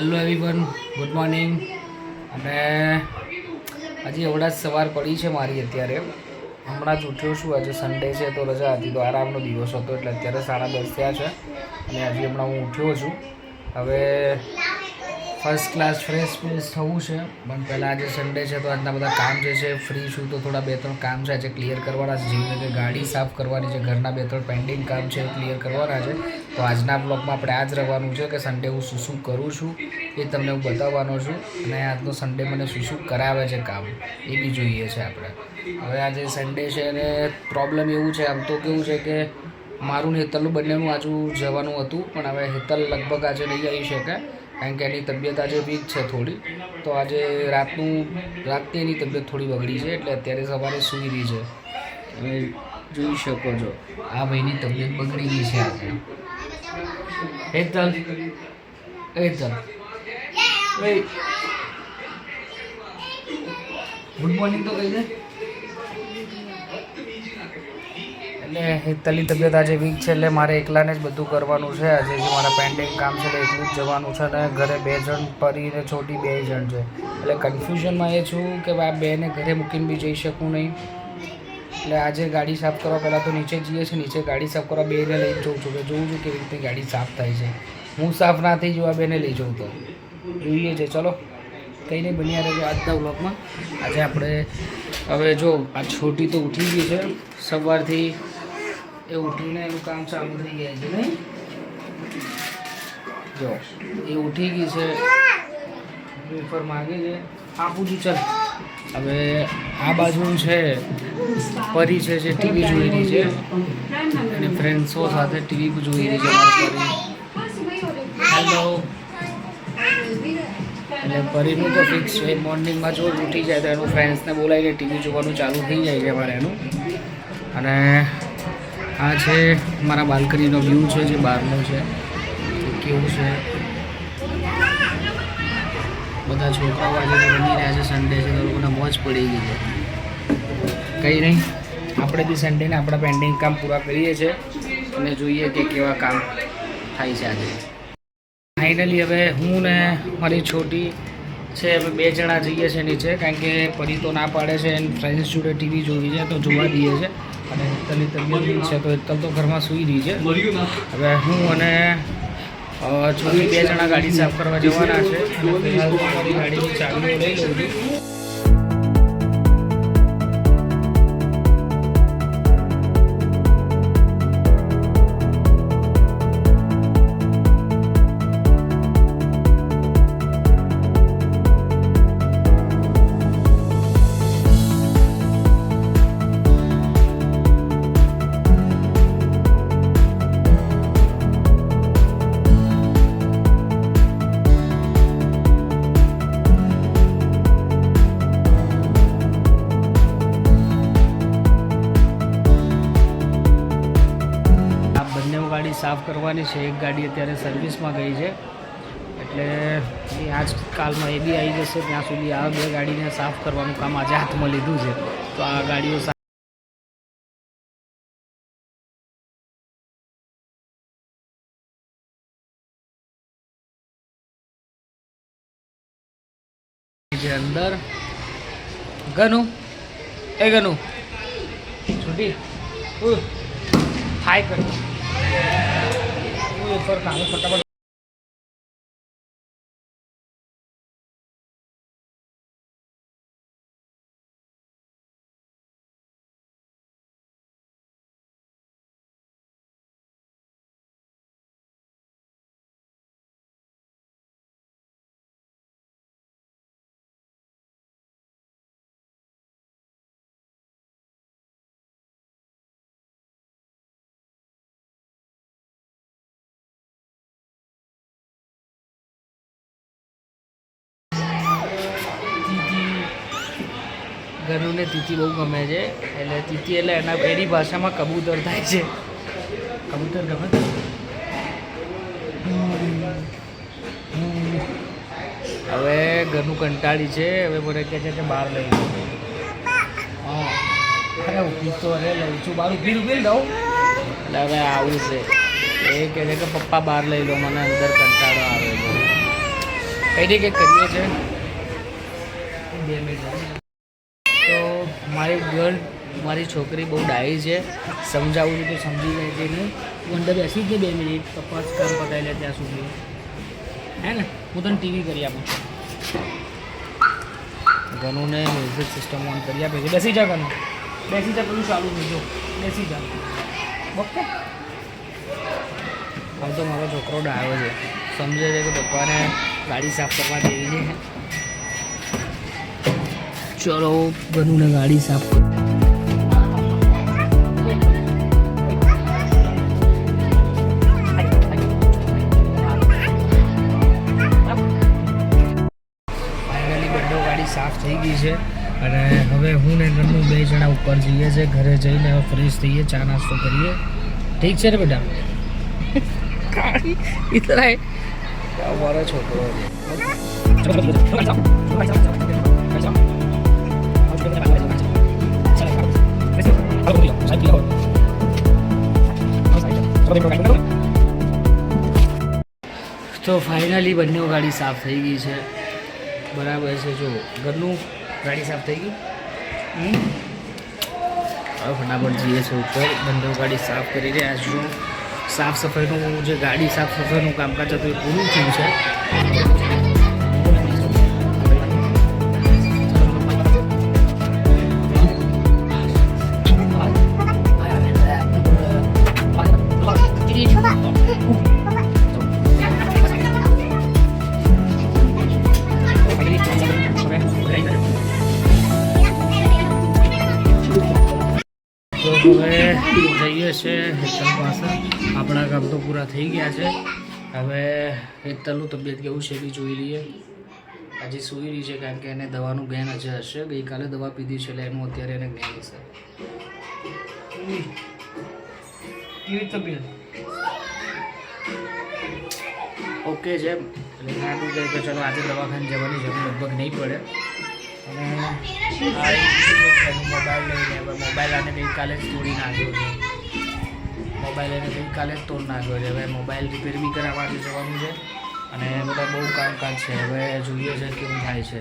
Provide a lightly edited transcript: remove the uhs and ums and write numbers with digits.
Hello everyone, good morning. અને હજી એવડા જ સવાર પડી છે મારી. અત્યારે હમણાં જ ઉઠ્યો છું. આજે સન્ડે છે તો રજા હતી, તો આરામનો દિવસ હતો, એટલે અત્યારે 10:30 થયા છે અને હજી હમણાં હું ઉઠ્યો છું. હવે ફર્સ્ટ ક્લાસ ફ્રેશ થવું છે, પણ પહેલાં આજે સન્ડે છે તો આજના બધા કામ જે છે ફ્રી છું તો થોડા 2-3 કામ છે આજે ક્લિયર કરવાના છે. જેવી રીતે ગાડી સાફ કરવાની છે, ઘરના 2-3 પેન્ડિંગ કામ છે ક્લિયર કરવાના છે. તો આજના બ્લોગમાં આપણે આ જ રહેવાનું છે કે સન્ડે હું શું કરું છું એ તમને હું બતાવવાનો છું, અને આજનો સન્ડે મને શું કરાવે છે કામ એ બી જોઈએ છે આપણે. હવે આજે સન્ડે છે અને પ્રોબ્લેમ એવું છે, આમ તો કેવું છે કે મારું ને હેતલનું બંનેનું આજુ જવાનું હતું, પણ હવે હેતલ લગભગ આજે નહીં આવી શકે કારણ કે એની તબિયત આજે વીક છે થોડી. તો આજે રાતની એની તબિયત થોડી બગડી છે, એટલે અત્યારે સવારે સૂઈ રહી છે. તમે જોઈ શકો છો આ ભાઈની તબિયત બગડી ગઈ છે આજે. હેતલ ગુડ મોર્નિંગ તો કહી દે. એટલે હેતલની તબિયત આજે વીક છે, એટલે મારે એકલાને જ બધું કરવાનું છે. આજે જે મારા પેન્ડિંગ કામ છે એટલે એટલું જ જવાનું છે, અને ઘરે 2 જણ પરી ને છોટી 2 જણ છે, એટલે કન્ફ્યુઝનમાં એ છું કે આ 2ને ઘરે મૂકીને બી જઈ શકું નહીં. એટલે આજે ગાડી સાફ કરવા પહેલાં તો નીચે જઈએ છીએ, નીચે ગાડી સાફ કરવા 2ને લઈ જઉં છું, કે જોઉં છું કેવી રીતે ગાડી સાફ થાય છે. હું સાફ ના થઈ જઉં, આ 2ને લઈ જાઉં તો જોઈએ છે. ચલો કંઈ નહીં, બન્યા રહેજો આજના બ્લોગમાં. આજે આપણે હવે જો આ છોટી તો ઉઠી ગઈ છે સવારથી, એ ઉઠીને એનું કામ ચાલુ થઈ ગયા છે નહીં. જો એ ઉઠી ગઈ છે, વેફર માગે છે, આપું છું. ચાલ હવે આ બાજુ છે પરી છે જે ટીવી જોઈ રહી છે, અને ફ્રેન્ડ્સો સાથે ટીવી જોઈ રહી છે પરી. હેલો. એટલે પરીનું તો ફિક્સ છે, મોર્નિંગમાં જો ઉઠી જાય તો એનું ફ્રેન્ડ્સને બોલાવીને ટીવી જોવાનું ચાલુ થઈ જાય છે અમારે એનું. અને આ છે મારા બાલ્કનીનો વ્યૂ છે જે બહારનો છે, કેવું છે. બધા છોકરાઓ આજે તો રમી રહ્યા છે, સન્ડે છે તો લોકોને મોજ પડી ગઈ છે. કંઈ નહીં, આપણે બી સન્ડેને આપણા પેન્ડિંગ કામ પૂરા કરીએ છીએ અને જોઈએ કે કેવા કામ થાય છે આજે. ફાઇનલી હવે હું ને મારી છોટી છે અમે 2 જણા જઈએ છીએ નીચે, કારણ કે પરી તો ના પાડે છે એન્ડ ફ્રેન્ડ્સ જોડે ટીવી જોવી છે તો જોવા દઈએ છે. અને હેતલની તબિયત છે તો હેતલ તો ઘરમાં સૂઈ રહી છે. હવે હું અને છોટી 2 જણા ગાડી સાફ કરવા જવાના છે. ફિલહાલ મારી ગાડીની ચાવીઓ લઈ લઉં છું. ગાડી સાફ કરવાની છે, એક ગાડી અત્યારે સર્વિસમાં ગઈ છે, એટલે આજ કાલમાં એ બી આવી જશે. ત્યાં સુધી આ 2 ગાડીને સાફ કરવાનું કામ આજે હાથમાં લીધું છે, તો આ ગાડીઓ છે અંદર. ગનુ એ ગનુ છોટી હાય કર ફટાફટ. ગનુને તીતી બહુ ગમે છે, એટલે તીતી એટલે એની ભાષામાં કબૂતર થાય છે. કબૂતર ગમે. હવે ગનુ કંટાળી છે, હવે મને કહે છે કે બહાર લઈ લો. હા અરે ઊભી તો અરે લઉં છું, બહાર ઊભી દઉં. એટલે હવે આવું છે, એ કહે છે કે પપ્પા બહાર લઈ લો, મને અંદર કંટાળો આવે છે. કઈ દે કંઈક કરીએ છે 2 મિનિટ. તો મારી ગર્લ મારી છોકરી બહુ ડાયી છે, સમજાવું છું તો સમજી જાય છે નહીં. તું અંદર બેસી જ 2 મિનિટ તપાસ કામ પતાવી લે ત્યાં સુધી, હે ને? હું તને ટીવી કરી આપું છું. ગનુને મ્યુઝિક સિસ્ટમ ઓન કરી આપે છે. બેસી જા ગનુ, બેસી જા, પેલું ચાલુ થઈ જાઓ, બેસી જા. ઓકે. હવે તો મારો છોકરો ડાયો છે, સમજે છે કે પપ્પાને ગાડી સાફ કરવા દેવી છે. ચલો ગનુને ગાડી સાફ કર. ફાઇનલી બંને ગાડી સાફ થઈ ગઈ છે અને હવે હું ને ગનુ 2 જણા ઉપર જઈએ છીએ. ઘરે જઈને હવે ફ્રેશ થઈએ, ચા નાસ્તો કરીએ. ઠીક છે ને બેટા? ઇધર આય. અમારો છોકરો છે. તો ફાઇનલી બંને ગાડી સાફ થઈ ગઈ છે. બરાબર છે. જો ઘરનું ગાડી સાફ થઈ ગઈ. હવે ફટાફટ જઈએ છે ઉપર. બંને ગાડી સાફ કરી રહ્યા છું. સાફ સફાઈનું જે ગાડી સાફ સફાઈનું કામકાજ હતું એ પૂરું થયું છે. તો હવે જઈએ છે હેતલ પાસે. આપણા કામ તો પૂરા થઈ ગયા છે. હવે હેતલનું તબિયત કેવું છે એ જોઈ લઈએ. હજી સૂઈ રહી છે કારણ કે એને દવાનું જ્ઞાન હજી હશે. ગઈકાલે દવા પીધી છે એટલે એનું અત્યારે એને જ્ઞાન હશે. કેવી તબિયત? ઓકે છે. એટલે નાનું જાય તો ચલો આજે દવાખાને જવાની જરૂર લગભગ નહીં પડે. અને મોબાઈલ લઈને હવે મોબાઈલ આને ગઈકાલે જ તોડી નાખ્યો છે. મોબાઈલ એને ગઈકાલે જ તોડી નાખ્યો છે. હવે મોબાઈલ રિપેર બી કરાવવા જવાનું છે અને બધા બહુ કામકાજ છે. હવે જોઈએ છે કેવું થાય છે.